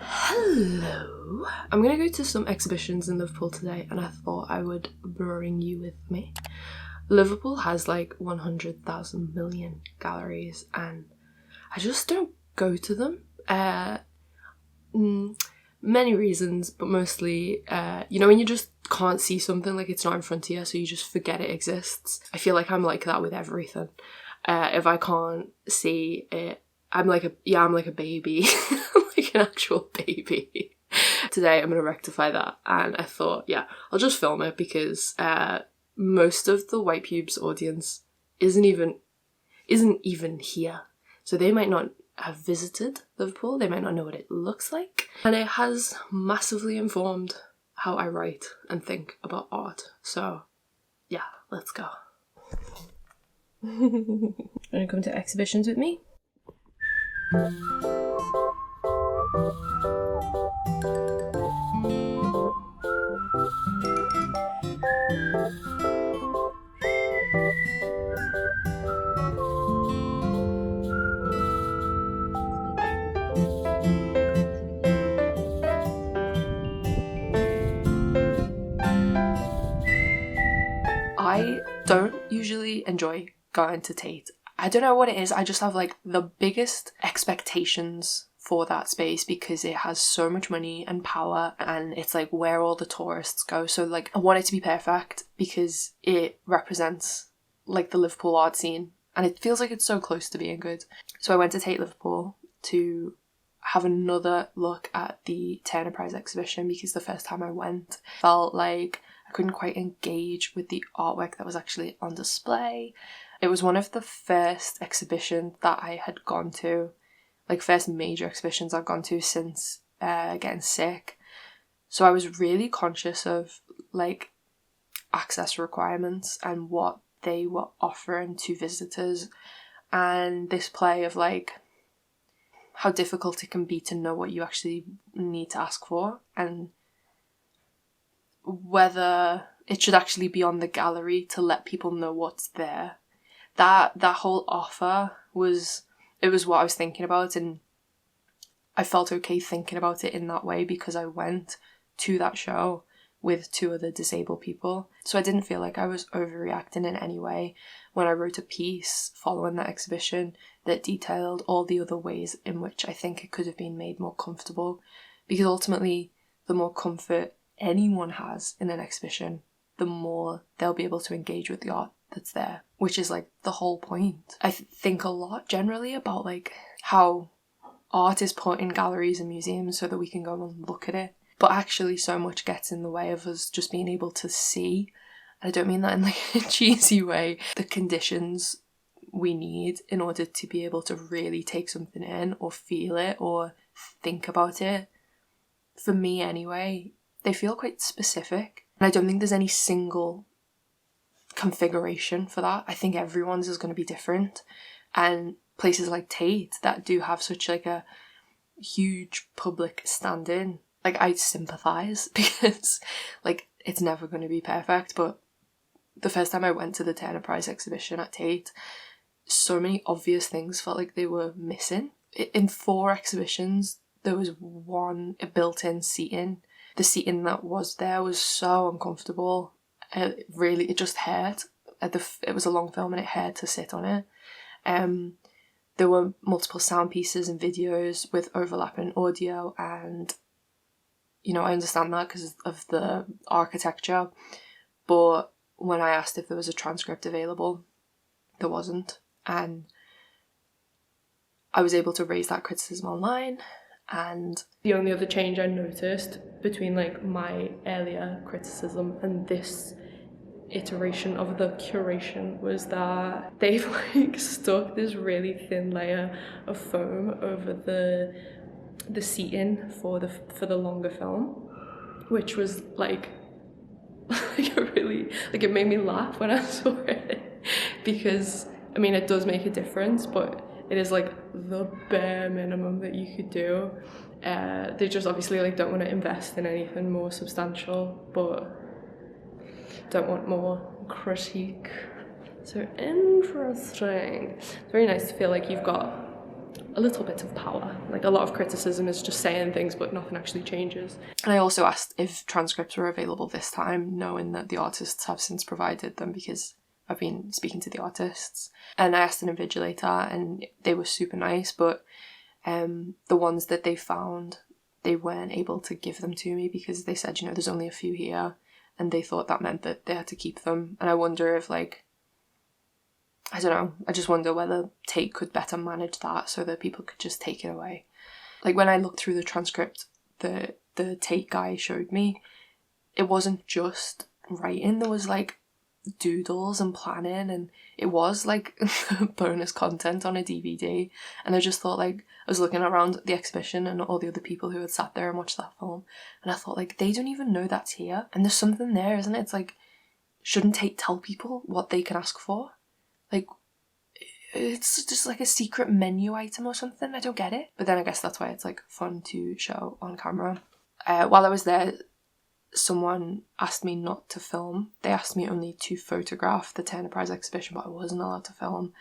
Hello. I'm gonna go to some exhibitions in Liverpool today and I thought I would bring you with me. Liverpool has like 100,000 million galleries and I just don't go to them. Many reasons, but mostly, you know, when you just can't see something, like it's not in front of you, so you just forget it exists. I feel like I'm like that with everything. If I can't see it, I'm like a baby. I'm like an actual baby. Today I'm gonna rectify that, and I thought, yeah, I'll just film it because most of the White Pubes audience isn't even here, so they might not have visited Liverpool, they might not know what it looks like, and it has massively informed how I write and think about art. So yeah, let's go. Wanna come to exhibitions with me? I don't usually enjoy going to Tate. I don't know what it is, I just have like the biggest expectations for that space because it has so much money and power and it's like where all the tourists go. So like I want it to be perfect because it represents like the Liverpool art scene and it feels like it's so close to being good. So I went to Tate Liverpool to have another look at the Turner Prize exhibition because the first time I went felt like I couldn't quite engage with the artwork that was actually on display. It was one of the first exhibitions that I had gone to, like first major exhibitions I've gone to since getting sick. So I was really conscious of like access requirements and what they were offering to visitors, and this play of like how difficult it can be to know what you actually need to ask for and whether it should actually be on the gallery to let people know what's there. That whole offer was what I was thinking about, and I felt okay thinking about it in that way because I went to that show with 2 other disabled people. So I didn't feel like I was overreacting in any way when I wrote a piece following that exhibition that detailed all the other ways in which I think it could have been made more comfortable, because ultimately the more comfort anyone has in an exhibition, the more they'll be able to engage with the art that's there, which is like the whole point. I think a lot generally about like how art is put in galleries and museums so that we can go and look at it, but actually so much gets in the way of us just being able to see. I don't mean that in like a cheesy way. The conditions we need in order to be able to really take something in or feel it or think about it, for me anyway, they feel quite specific. And I don't think there's any single configuration for that. I think everyone's is going to be different. And places like Tate that do have such like a huge public standing, like I sympathise because like it's never going to be perfect. But the first time I went to the Turner Prize exhibition at Tate, so many obvious things felt like they were missing. In 4 exhibitions, there was one built-in seating. The seating that was there was so uncomfortable. It just hurt. It was a long film and it hurt to sit on it. There were multiple sound pieces and videos with overlapping audio, and you know, I understand that because of the architecture, but when I asked if there was a transcript available, there wasn't, and I was able to raise that criticism online. And the only other change I noticed between like my earlier criticism and this iteration of the curation was that they've like stuck this really thin layer of foam over the seating for the longer film, which was like really like it made me laugh when I saw it, because I mean it does make a difference, but it is like the bare minimum that you could do. They just obviously like don't want to invest in anything more substantial, but don't want more critique. So interesting. It's very nice to feel like you've got a little bit of power. Like, a lot of criticism is just saying things but nothing actually changes. And I also asked if transcripts were available this time, knowing that the artists have since provided them because I've been speaking to the artists. And I asked an invigilator and they were super nice, but the ones that they found, they weren't able to give them to me because they said, there's only a few here, and they thought that meant that they had to keep them. And I wonder if, like, I don't know, I just wonder whether Tate could better manage that so that people could just take it away. Like, when I looked through the transcript the Tate guy showed me, it wasn't just writing, there was like doodles and planning, and it was like bonus content on a DVD. And I just thought, like, I was looking around the exhibition and all the other people who had sat there and watched that film, and I thought, like, they don't even know that's here, and there's something there, isn't it? It's like, shouldn't Tate tell people what they can ask for? Like, it's just like a secret menu item or something. I don't get it. But then I guess that's why it's like fun to show on camera. While I was there, someone asked me not to film. They asked me only to photograph the Turner Prize exhibition, but I wasn't allowed to film,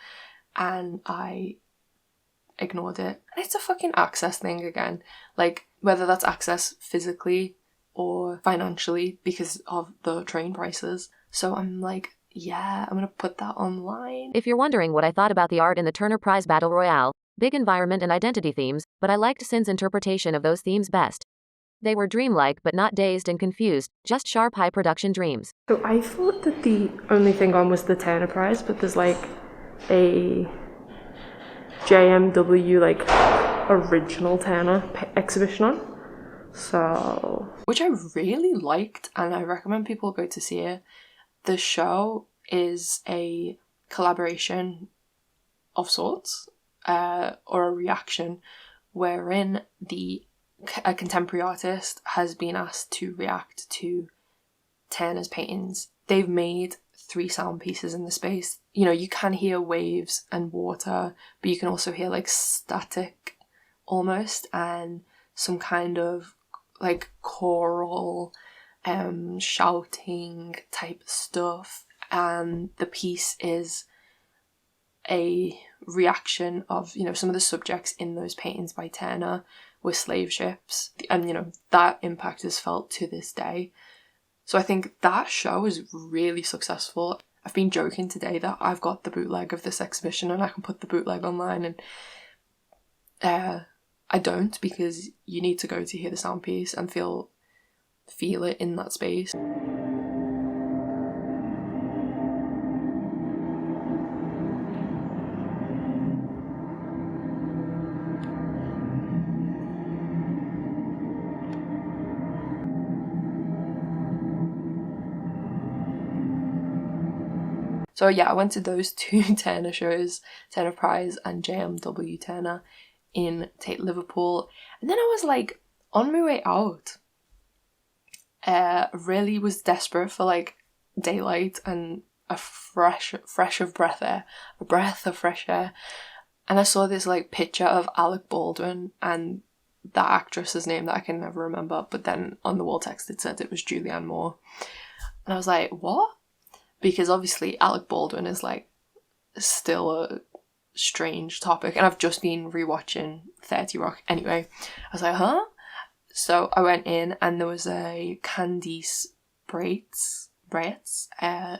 and I ignored it. And it's a fucking access thing again, like, whether that's access physically or financially because of the train prices. So I'm like, yeah, I'm gonna put that online. If you're wondering what I thought about the art in the Turner Prize Battle Royale, big environment and identity themes, but I liked Sin's interpretation of those themes best. They were dreamlike but not dazed and confused, just sharp high production dreams. So I thought that the only thing on was the Turner Prize, but there's like a JMW like original Turner exhibition on. So, which I really liked, and I recommend people go to see it. The show is a collaboration of sorts, or a reaction, wherein a contemporary artist has been asked to react to Turner's paintings. They've made 3 sound pieces in the space. You can hear waves and water, but you can also hear like static almost, and some kind of like choral shouting type stuff. And the piece is a reaction of, some of the subjects in those paintings by Turner were slave ships, and that impact is felt to this day. So I think that show is really successful. I've been joking today that I've got the bootleg of this exhibition and I can put the bootleg online, and I don't, because you need to go to hear the sound piece and feel it in that space. So yeah, I went to those 2 Turner shows, Turner Prize and JMW Turner in Tate, Liverpool. And then I was like, on my way out, really was desperate for like daylight and a breath of fresh air. And I saw this like picture of Alec Baldwin and that actress's name that I can never remember, but then on the wall text it said it was Julianne Moore. And I was like, what? Because obviously Alec Baldwin is like still a strange topic, and I've just been rewatching 30 Rock anyway. I was like, huh? So I went in and there was a Candice Braitz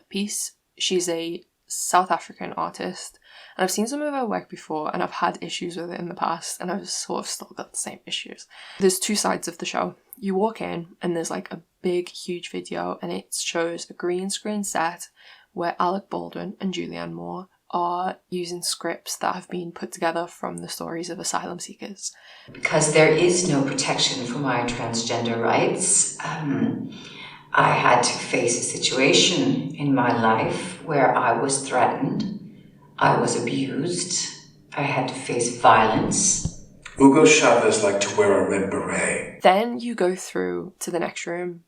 piece. She's a South African artist, and I've seen some of her work before and I've had issues with it in the past, and I've sort of still got the same issues. There's 2 sides of the show. You walk in and there's like a big huge video, and it shows a green screen set where Alec Baldwin and Julianne Moore are using scripts that have been put together from the stories of asylum seekers. Because there is no protection for my transgender rights, I had to face a situation in my life where I was threatened, I was abused, I had to face violence. Hugo Chavez liked to wear a red beret. Then you go through to the next room,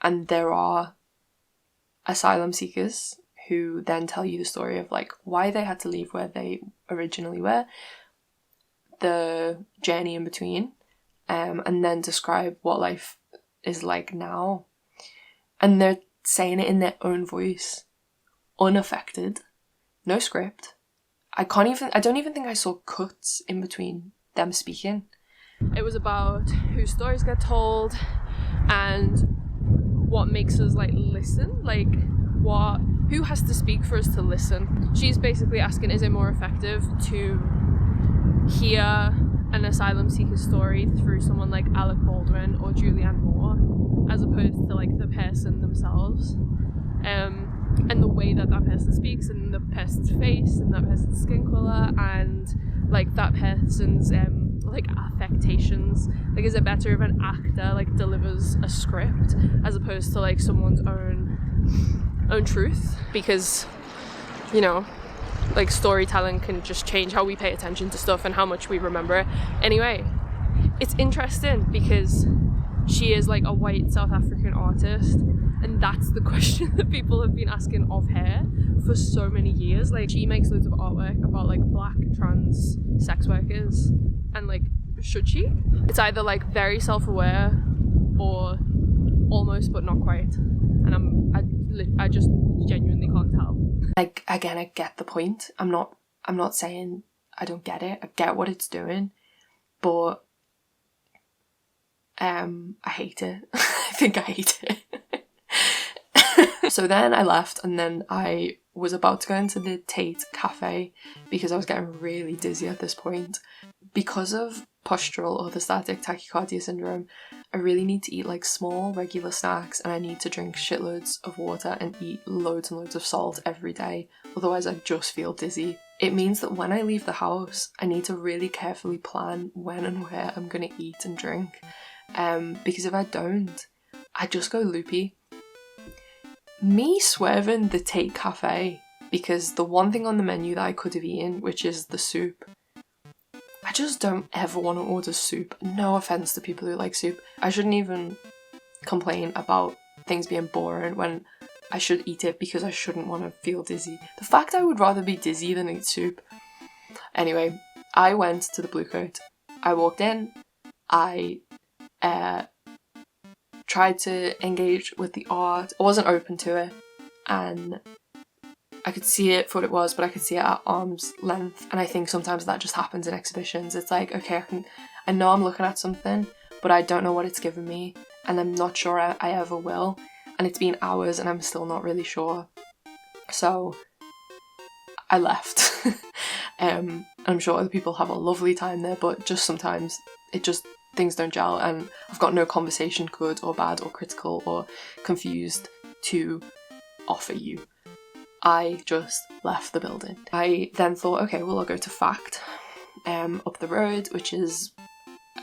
and there are asylum seekers who then tell you the story of like why they had to leave where they originally were, the journey in between, and then describe what life is like now. And they're saying it in their own voice, unaffected, no script, I don't even think I saw cuts in between them speaking. It was about whose stories get told and what makes us like listen, like who has to speak for us to listen. She's basically asking, is it more effective to hear an asylum seeker's story through someone like Alec Baldwin or Julianne Moore as opposed to like the person themselves, and the way that person speaks and the person's face and that person's skin colour and like that person's like affectations. Like, is it better if an actor like delivers a script as opposed to like someone's own truth? Because, you know, like storytelling can just change how we pay attention to stuff and how much we remember it. Anyway, it's interesting because she is like a white South African artist, and that's the question that people have been asking of her for so many years. Like, she makes loads of artwork about like black trans sex workers, and like, should she? It's either like very self-aware or almost but not quite, and I just genuinely can't tell. Like, again, I get the point. I'm not saying I don't get it. I get what it's doing, but I hate it. I think I hate it. So then I left, and then I was about to go into the Tate cafe because I was getting really dizzy at this point. Because of postural orthostatic tachycardia syndrome, I really need to eat like small regular snacks, and I need to drink shitloads of water and eat loads and loads of salt every day, otherwise I just feel dizzy. It means that when I leave the house, I need to really carefully plan when and where I'm going to eat and drink, because if I don't, I just go loopy. Me swerving the Tate cafe because the one thing on the menu that I could have eaten, which is the soup, I just don't ever want to order soup. No offense to people who like soup. I shouldn't even complain about things being boring when I should eat it because I shouldn't want to feel dizzy. The fact I would rather be dizzy than eat soup. Anyway, I went to the Bluecoat. I walked in. I tried to engage with the art. I wasn't open to it, and I could see it for what it was, but I could see it at arm's length, and I think sometimes that just happens in exhibitions. It's like, okay, I know I'm looking at something, but I don't know what it's given me, and I'm not sure I ever will, and it's been hours and I'm still not really sure. So I left. I'm sure other people have a lovely time there, but just sometimes things don't gel, and I've got no conversation, good or bad or critical or confused, to offer you. I just left the building. I then thought, okay, well, I'll go to FACT up the road, which is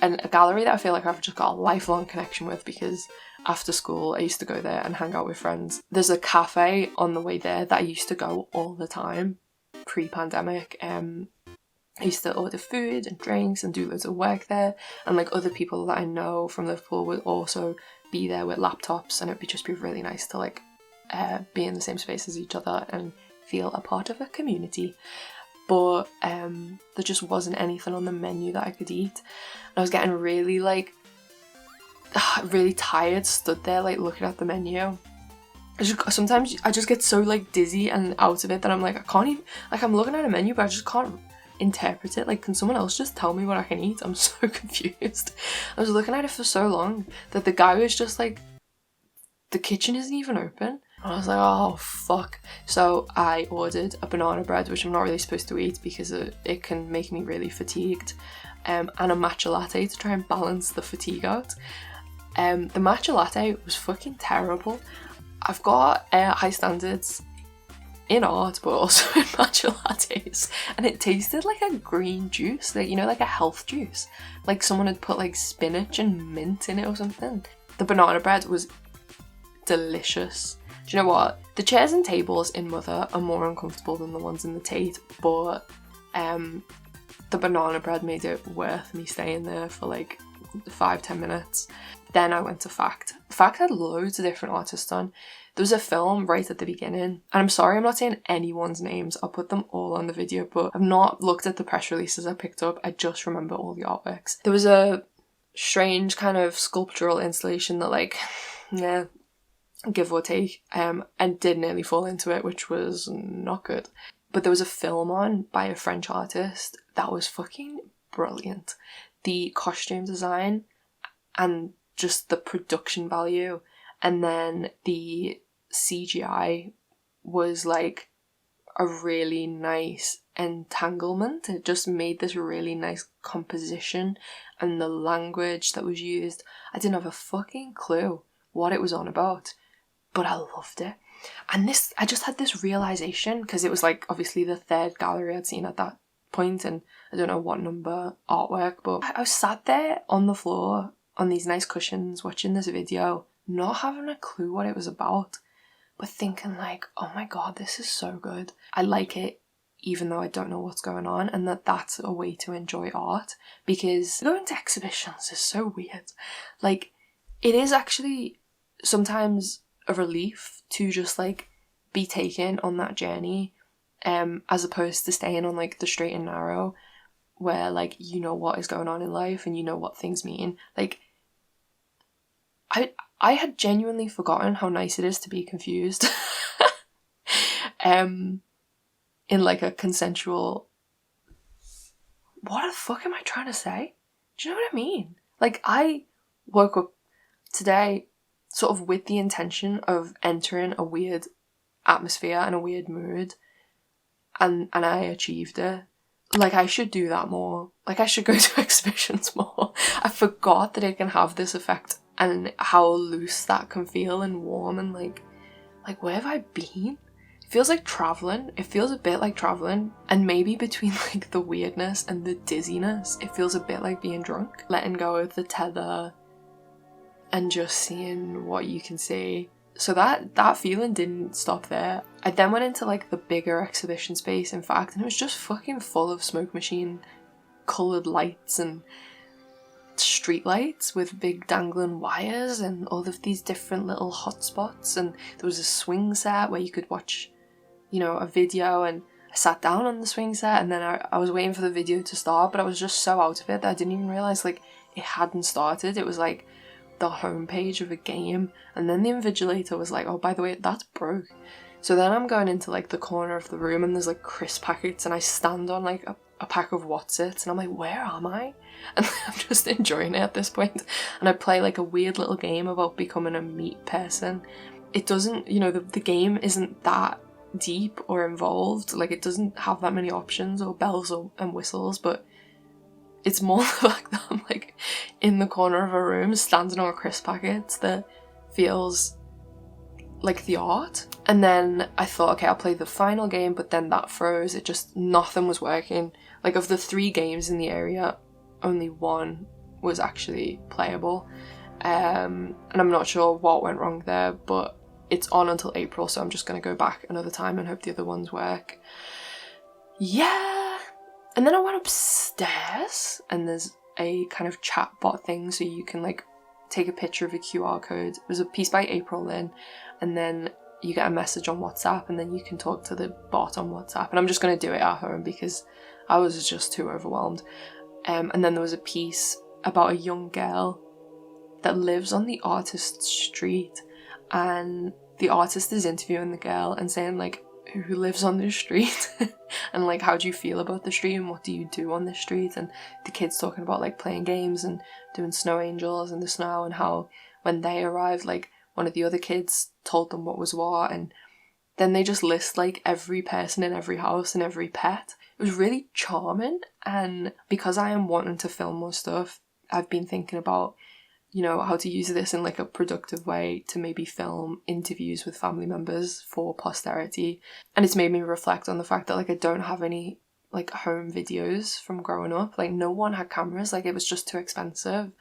a gallery that I feel like I've just got a lifelong connection with because after school I used to go there and hang out with friends. There's a cafe on the way there that I used to go all the time pre-pandemic. I used to order food and drinks and do loads of work there, and like other people that I know from Liverpool would also be there with laptops, and it'd just be really nice to like be in the same space as each other and feel a part of a community. But there just wasn't anything on the menu that I could eat, and I was getting really like really tired, stood there like looking at the menu. Sometimes I just get so like dizzy and out of it that I'm like, I can't even, like, I'm looking at a menu but I just can't interpret it. Like, can someone else just tell me what I can eat? I'm so confused. I was looking at it for so long that the guy was just like, the kitchen isn't even open. And I was like, oh fuck. So I ordered a banana bread, which I'm not really supposed to eat because it can make me really fatigued, and a matcha latte to try and balance the fatigue out. The matcha latte was fucking terrible. I've got high standards in art, but also in matcha lattes, and it tasted like a green juice, like, you know, like a health juice, like someone had put like spinach and mint in it or something. The banana bread was delicious. Do you know what? The chairs and tables in Mother are more uncomfortable than the ones in the Tate, but the banana bread made it worth me staying there for like 5-10 minutes. Then I went to FACT. FACT had loads of different artists on. There was a film right at the beginning, and I'm sorry I'm not saying anyone's names, I'll put them all on the video, but I've not looked at the press releases I picked up, I just remember all the artworks. There was a strange kind of sculptural installation that, like, yeah, give or take, and did nearly fall into it, which was not good. But there was a film on by a French artist that was fucking brilliant. The costume design and just the production value, and then the CGI was like a really nice entanglement. It just made this really nice composition, and the language that was used, I didn't have a fucking clue what it was on about, but I loved it. And I just had this realization, because it was like obviously the third gallery I'd seen at that point, and I don't know what number artwork, but I was sat there on the floor on these nice cushions watching this video, not having a clue what it was about, but thinking like, oh my god, this is so good. I like it even though I don't know what's going on, and that's a way to enjoy art, because going to exhibitions is so weird. Like, it is actually sometimes a relief to just like be taken on that journey, as opposed to staying on like the straight and narrow, where like you know what is going on in life and you know what things mean. Like, I had genuinely forgotten how nice it is to be confused. In like a consensual... What the fuck am I trying to say? Do you know what I mean? Like, I woke up today sort of with the intention of entering a weird atmosphere and a weird mood, and I achieved it. Like, I should do that more. Like, I should go to exhibitions more. I forgot that it can have this effect, and how loose that can feel, and warm, and like where have I been? It feels like traveling. It feels a bit like traveling, and maybe between like the weirdness and the dizziness, it feels a bit like being drunk. Letting go of the tether and just seeing what you can see. So that feeling didn't stop there. I then went into like the bigger exhibition space, in fact, and it was just fucking full of smoke machine coloured lights and street lights with big dangling wires and all of these different little hotspots. And there was a swing set where you could watch, you know, a video, and I sat down on the swing set, and then I was waiting for the video to start, but I was just so out of it that I didn't even realise like it hadn't started. It was like the homepage of a game, and then the invigilator was like, oh, by the way, that's broke. So then I'm going into like the corner of the room, and there's like crisp packets, and I stand on like a pack of Whatsits, and I'm like, where am I? And I'm just enjoying it at this point. And I play like a weird little game about becoming a meat person. It doesn't, you know, the game isn't that deep or involved. Like, it doesn't have that many options or bells and whistles, but it's more the fact that I'm like in the corner of a room standing on crisp packets that feels like the art. And then I thought, okay, I'll play the final game, but then that froze. It just, nothing was working. Like, of the 3 games in the area, only 1 was actually playable. And I'm not sure what went wrong there, but it's on until April, so I'm just going to go back another time and hope the other ones work. Yeah. And then I went upstairs, and there's a kind of chat bot thing, so you can like take a picture of a QR code. It was a piece by April Lynn, and then you get a message on WhatsApp, and then you can talk to the bot on WhatsApp. And I'm just going to do it at home because I was just too overwhelmed. And then there was a piece about a young girl that lives on the artist's street, and the artist is interviewing the girl and saying like, who lives on this street and like, how do you feel about the street and what do you do on this street? And the kid's talking about like playing games and doing snow angels in the snow, and how when they arrived, like one of the other kids told them what was what, and then they just list like every person in every house and every pet. It was really charming, and because I am wanting to film more stuff, I've been thinking about, you know, how to use this in like a productive way to maybe film interviews with family members for posterity. And it's made me reflect on the fact that like I don't have any like home videos from growing up. Like, no one had cameras, like it was just too expensive.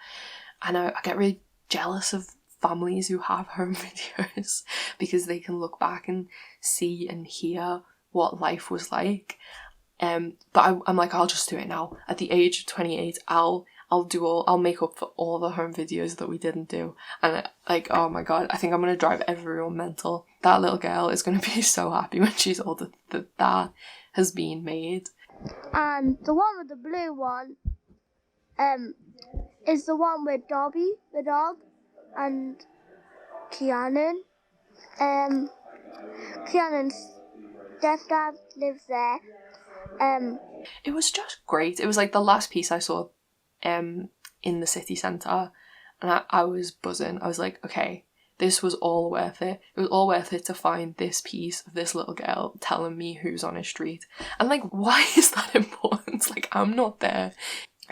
And I get really jealous of families who have home videos because they can look back and see and hear what life was like. But I'm like, I'll just do it now. At the age of 28, I'll make up for all the home videos that we didn't do. And like, oh my god, I think I'm gonna drive everyone mental. That little girl is gonna be so happy when she's older that has been made. And the one with the blue one, is the one with Dobby, the dog, and Kianan. Kianan's stepdad lives there. It was just great. It was like the last piece I saw in the city centre, and I was buzzing. I was like, okay, this was all worth it. It was all worth it to find this piece of this little girl telling me who's on his street. And like, why is that important? Like, I'm not there.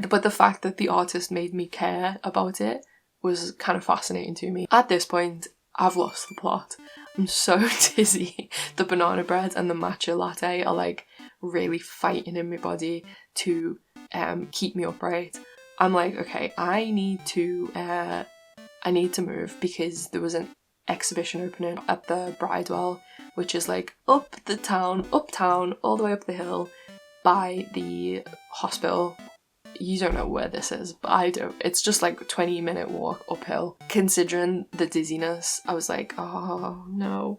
But the fact that the artist made me care about it was kind of fascinating to me. At this point, I've lost the plot. I'm so dizzy. The banana bread and the matcha latte are like really fighting in my body to keep me upright. I'm like, okay, I need to move, because there was an exhibition opening at the Bridewell, which is like uptown, all the way up the hill by the hospital. You don't know where this is, but I do. It's just like a 20-minute walk uphill. Considering the dizziness, I was like, oh no.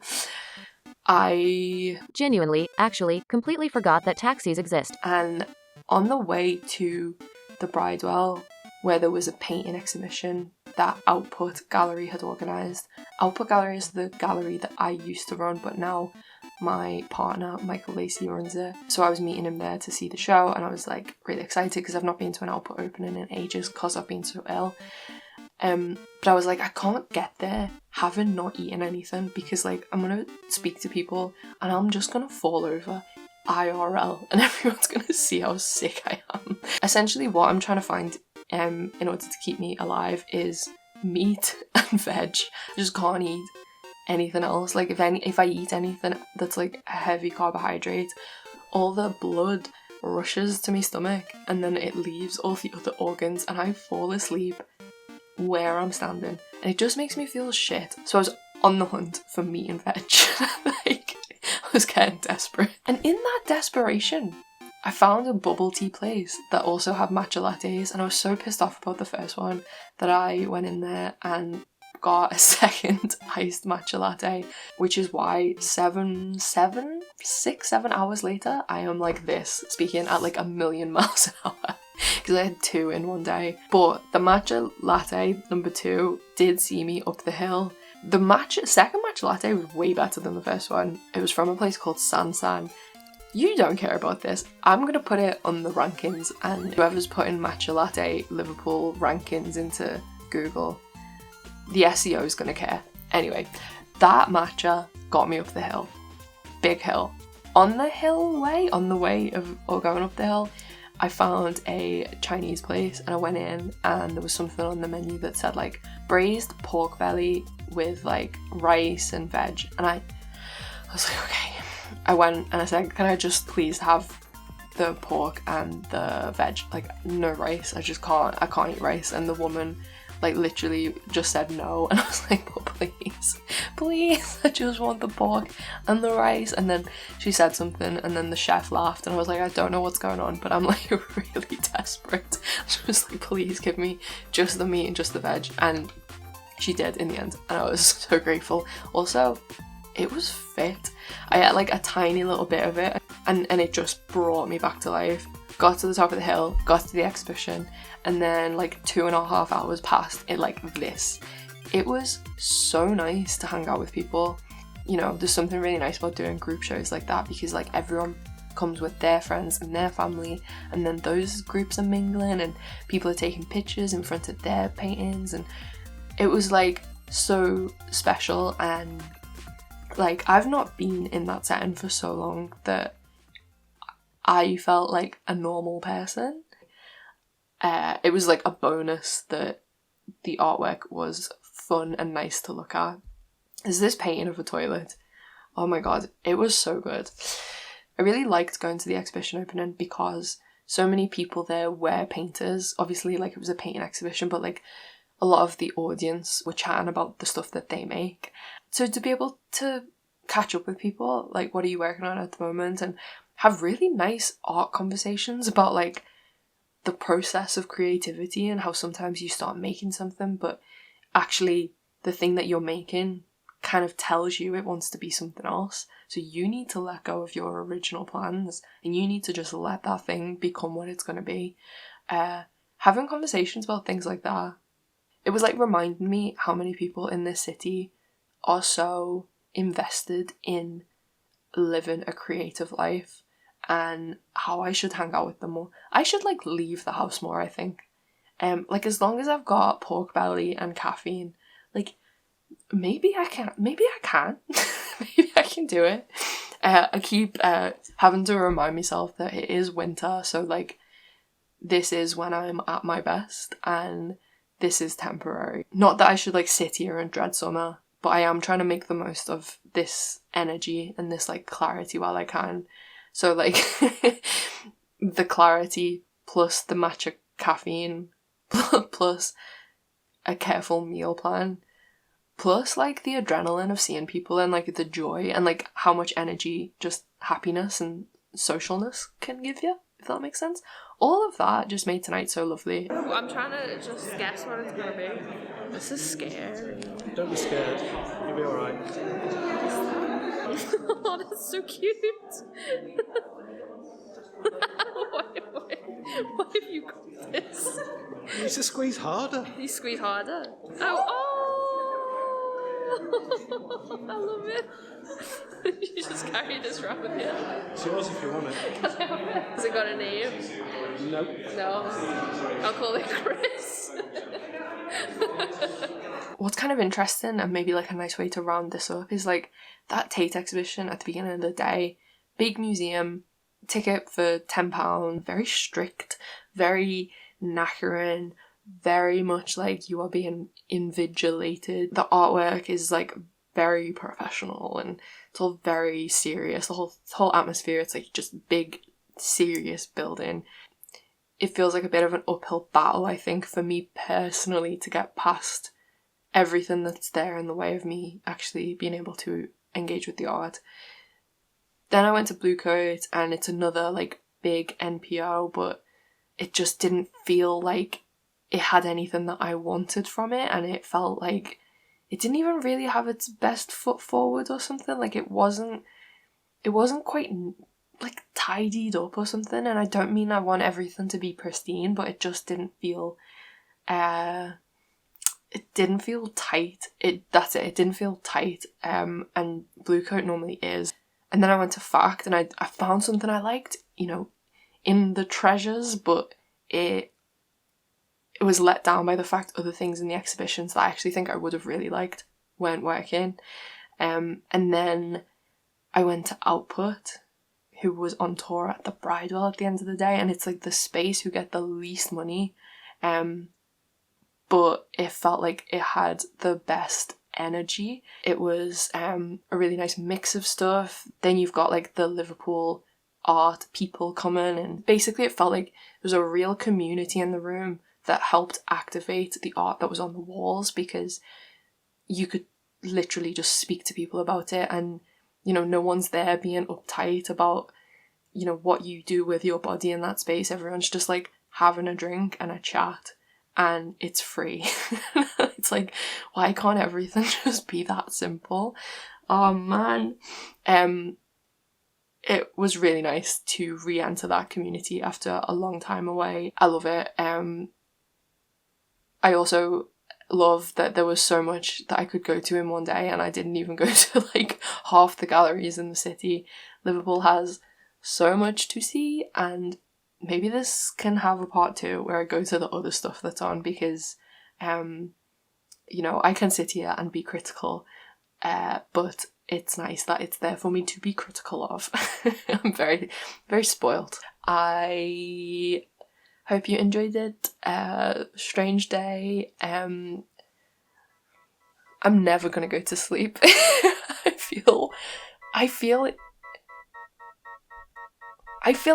I genuinely, actually, completely forgot that taxis exist. And on the way to the Bridewell, where there was a painting exhibition that Output Gallery had organised. Output Gallery is the gallery that I used to run, but now my partner, Michael Lacey, runs it. So I was meeting him there to see the show, and I was like really excited because I've not been to an Output opening in ages because I've been so ill. But I was like, I can't get there having not eaten anything, because like I'm gonna speak to people and I'm just gonna fall over IRL and everyone's gonna see how sick I am. Essentially what I'm trying to find in order to keep me alive is meat and veg. I just can't eat anything else. Like if I eat anything that's like a heavy carbohydrate, all the blood rushes to my stomach and then it leaves all the other organs and I fall asleep where I'm standing, and it just makes me feel shit. So I was on the hunt for meat and veg. Like, I was getting desperate, and in that desperation I found a bubble tea place that also had matcha lattes, and I was so pissed off about the first one that I went in there and got a second iced matcha latte, which is why 7 hours later I am like this, speaking at like 1,000,000 miles an hour, because I had 2 in one day. But the matcha latte number 2 did see me up the hill. The second matcha latte was way better than the first one. It was from a place called Sansan. You don't care about this. I'm going to put it on the rankings, and whoever's putting matcha latte Liverpool rankings into Google, the SEO is going to care. Anyway, that matcha got me up the hill. Big hill. On the way of going up the hill, I found a Chinese place and I went in and there was something on the menu that said like braised pork belly with like rice and veg, and I was like, okay. I went and I said, can I just please have the pork and the veg, like no rice, I can't eat rice. And the woman like literally just said no, and I was like, but please, I just want the pork and the rice. And then she said something and then the chef laughed and I was like, I don't know what's going on, but I'm like really desperate. She was like, please give me just the meat and just the veg, and she did in the end, and I was so grateful. Also, it was fit. I ate like a tiny little bit of it and it just brought me back to life. Got to the top of the hill, got to the exhibition, and then like 2.5 hours passed in like this. It was so nice to hang out with people. You know, there's something really nice about doing group shows like that, because like everyone comes with their friends and their family, and then those groups are mingling and people are taking pictures in front of their paintings, and it was like so special. And like I've not been in that setting for so long that I felt like a normal person. It was like a bonus that the artwork was fun and nice to look at. Is this painting of a toilet? Oh my god, it was so good. I really liked going to the exhibition opening because so many people there were painters. Obviously, like it was a painting exhibition, but like a lot of the audience were chatting about the stuff that they make. So to be able to catch up with people, like what are you working on at the moment, and have really nice art conversations about like the process of creativity and how sometimes you start making something but actually the thing that you're making kind of tells you it wants to be something else, so you need to let go of your original plans and you need to just let that thing become what it's going to be. Having conversations about things like that, it was like reminding me how many people in this city are so invested in living a creative life and how I should hang out with them more. I should like leave the house more, I think. Like as long as I've got pork belly and caffeine, like maybe I can maybe I can do it. I keep having to remind myself that it is winter, so like this is when I'm at my best and this is temporary. Not that I should like sit here and dread summer, but I am trying to make the most of this energy and this like clarity while I can. So like the clarity plus the matcha caffeine plus a careful meal plan plus like the adrenaline of seeing people and like the joy and like how much energy just happiness and socialness can give you, if that makes sense. All of that just made tonight so lovely. I'm trying to just guess what it's gonna be. This is scary. Don't be scared. You'll be alright. Oh, that's so cute. Why have you got this? You need to squeeze harder. You squeeze harder. Oh! I love it. You just carry this around with you. It's yours if you want it. Has it got a name? Nope. No. I'll call it Chris. What's kind of interesting and maybe like a nice way to round this up is like that Tate exhibition at the beginning of the day. Big museum, ticket for £10, very strict, very knackering, very much like you are being invigilated. The artwork is like very professional and it's all very serious. The whole atmosphere, it's like just big, serious building. It feels like a bit of an uphill battle, I think, for me personally to get past everything that's there in the way of me actually being able to engage with the art. Then I went to Bluecoat and it's another like big NPO, but it just didn't feel like it had anything that I wanted from it, and it felt like it didn't even really have its best foot forward or something. Like it wasn't quite like tidied up or something, and I don't mean I want everything to be pristine, but it just didn't feel it didn't feel tight. It didn't feel tight, and Bluecoat normally is. And then I went to Fact and I found something I liked, you know, in the treasures, but it was let down by the fact other things in the exhibitions that I actually think I would have really liked weren't working. And then I went to Output, who was on tour at the Bridewell at the end of the day, and it's like the space who get the least money, but it felt like it had the best energy. It was a really nice mix of stuff. Then you've got like the Liverpool art people coming, and basically it felt like there was a real community in the room that helped activate the art that was on the walls, because you could literally just speak to people about it, and you know, no one's there being uptight about, you know, what you do with your body in that space. Everyone's just like having a drink and a chat, and it's free. It's like, why can't everything just be that simple? Oh man. It was really nice to re-enter that community after a long time away. I love it. I also love that there was so much that I could go to in one day, and I didn't even go to like half the galleries in the city. Liverpool has so much to see, and maybe this can have a part 2 where I go to the other stuff that's on, because you know, I can sit here and be critical, but it's nice that it's there for me to be critical of. I'm very, very spoiled. I hope you enjoyed it. Strange day. I'm never gonna go to sleep. I feel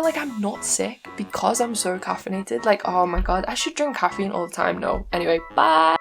like I'm not sick because I'm so caffeinated. Like, oh my god, I should drink caffeine all the time. No. Anyway, bye.